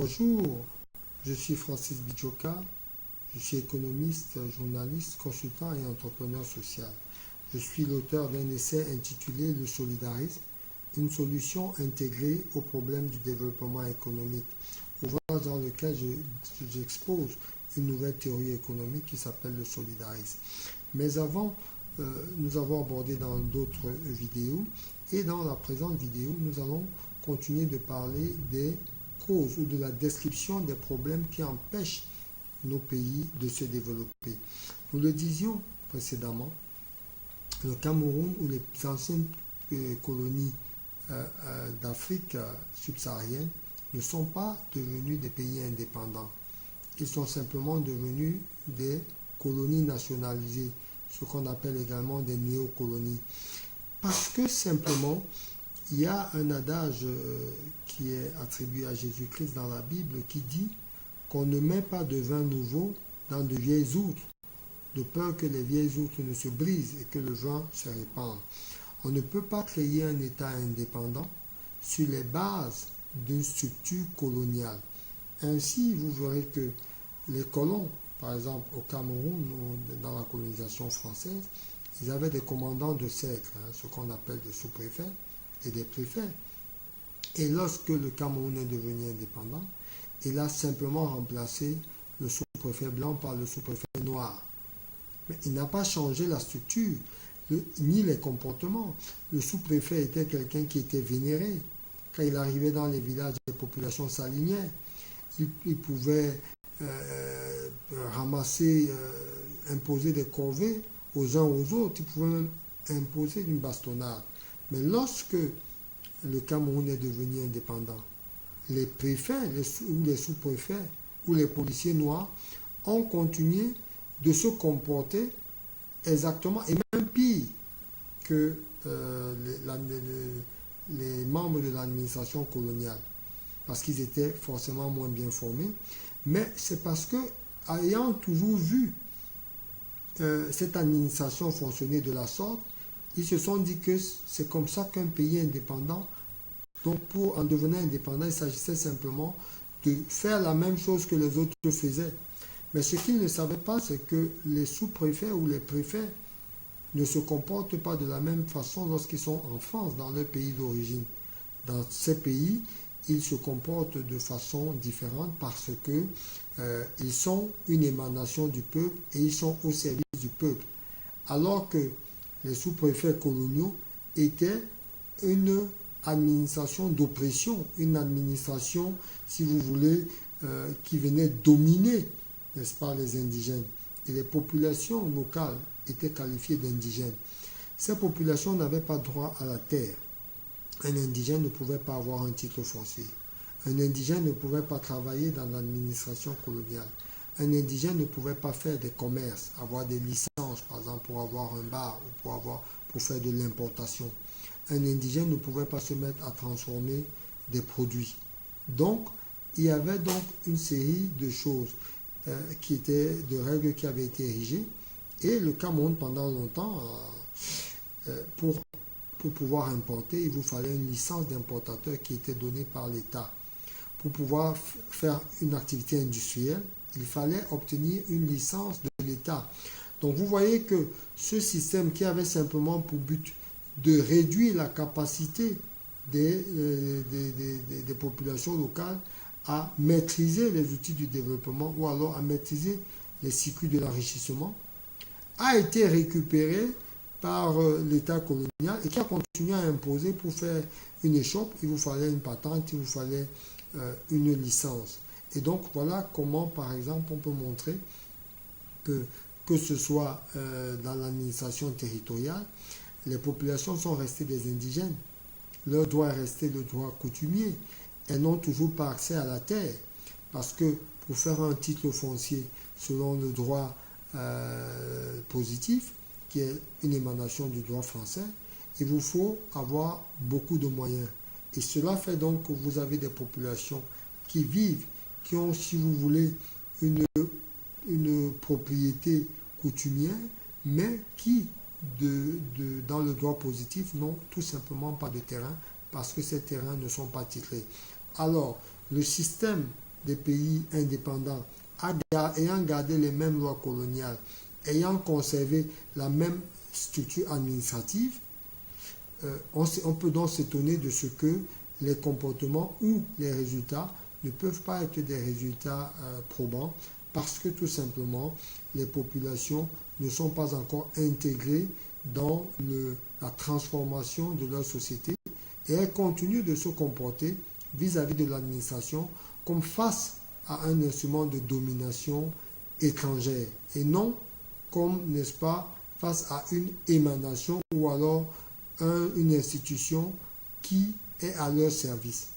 Bonjour, je suis Francis Bidjoka, je suis économiste, journaliste, consultant et entrepreneur social. Je suis l'auteur d'un essai intitulé Le solidarisme, une solution intégrée aux problèmes du développement économique, ouvrage dans lequel j'expose une nouvelle théorie économique qui s'appelle le solidarisme. Mais avant, nous avons abordé dans d'autres vidéos et dans la présente vidéo, nous allons continuer de parler des causes ou de la description des problèmes qui empêchent nos pays de se développer. Nous le disions précédemment, le Cameroun ou les anciennes colonies d'Afrique subsaharienne ne sont pas devenus des pays indépendants. Ils sont simplement devenus des colonies nationalisées, ce qu'on appelle également des néocolonies. Parce que simplement, il y a un adage qui est attribué à Jésus-Christ dans la Bible qui dit qu'on ne met pas de vin nouveau dans de vieilles outres, de peur que les vieilles outres ne se brisent et que le vin se répande. On ne peut pas créer un État indépendant sur les bases d'une structure coloniale. Ainsi, vous verrez que les colons, par exemple au Cameroun ou dans la colonisation française, ils avaient des commandants de cercle, ce qu'on appelle des sous-préfets et des préfets. Et lorsque le Cameroun est devenu indépendant, il a simplement remplacé le sous-préfet blanc par le sous-préfet noir. Mais il n'a pas changé la structure, ni les comportements. Le sous-préfet était quelqu'un qui était vénéré. Quand il arrivait dans les villages, les populations s'alignaient. Il pouvait ramasser, imposer des corvées aux uns aux autres. Il pouvait même imposer une bastonnade. Mais lorsque le Cameroun est devenu indépendant, les préfets ou les sous-préfets ou les policiers noirs ont continué de se comporter exactement et même pire que les membres de l'administration coloniale, parce qu'ils étaient forcément moins bien formés. Mais c'est parce que, ayant toujours vu cette administration fonctionner de la sorte, ils se sont dit que c'est comme ça qu'un pays indépendant, donc en devenant indépendant, il s'agissait simplement de faire la même chose que les autres faisaient. Mais ce qu'ils ne savaient pas, c'est que les sous-préfets ou les préfets ne se comportent pas de la même façon lorsqu'ils sont en France, dans leur pays d'origine. Dans ces pays, ils se comportent de façon différente parce que ils sont une émanation du peuple et ils sont au service du peuple. Alors que les sous-préfets coloniaux étaient une administration d'oppression, une administration, si vous voulez, qui venait dominer, n'est-ce pas, les indigènes. Et les populations locales étaient qualifiées d'indigènes. Ces populations n'avaient pas droit à la terre. Un indigène ne pouvait pas avoir un titre foncier. Un indigène ne pouvait pas travailler dans l'administration coloniale. Un indigène ne pouvait pas faire des commerces, avoir des licences, par exemple, pour avoir un bar ou pour faire de l'importation. Un indigène ne pouvait pas se mettre à transformer des produits. Donc, il y avait donc une série de choses de règles qui avaient été érigées. Et le Cameroun, pendant longtemps, pour pouvoir importer, il vous fallait une licence d'importateur qui était donnée par l'État. Pour pouvoir faire une activité industrielle, il fallait obtenir une licence de l'État. Donc vous voyez que ce système qui avait simplement pour but de réduire la capacité des populations locales à maîtriser les outils du développement ou alors à maîtriser les circuits de l'enrichissement, a été récupéré par l'État colonial et qui a continué à imposer pour faire une échoppe. Il vous fallait une patente, il vous fallait une licence. Et donc voilà comment, par exemple, on peut montrer que ce soit dans l'administration territoriale, les populations sont restées des indigènes. Leur droit est resté le droit coutumier. Elles n'ont toujours pas accès à la terre. Parce que pour faire un titre foncier selon le droit positif, qui est une émanation du droit français, il vous faut avoir beaucoup de moyens. Et cela fait donc que vous avez des populations qui vivent, qui ont, si vous voulez, une propriété coutumière, mais qui, dans le droit positif, n'ont tout simplement pas de terrain parce que ces terrains ne sont pas titrés. Alors, le système des pays indépendants, ayant gardé les mêmes lois coloniales, ayant conservé la même structure administrative, on peut donc s'étonner de ce que les comportements ou les résultats ne peuvent pas être des résultats probants parce que tout simplement les populations ne sont pas encore intégrées dans la transformation de leur société et elles continuent de se comporter vis-à-vis de l'administration comme face à un instrument de domination étrangère et non comme, n'est-ce pas, face à une émanation ou alors une institution qui est à leur service.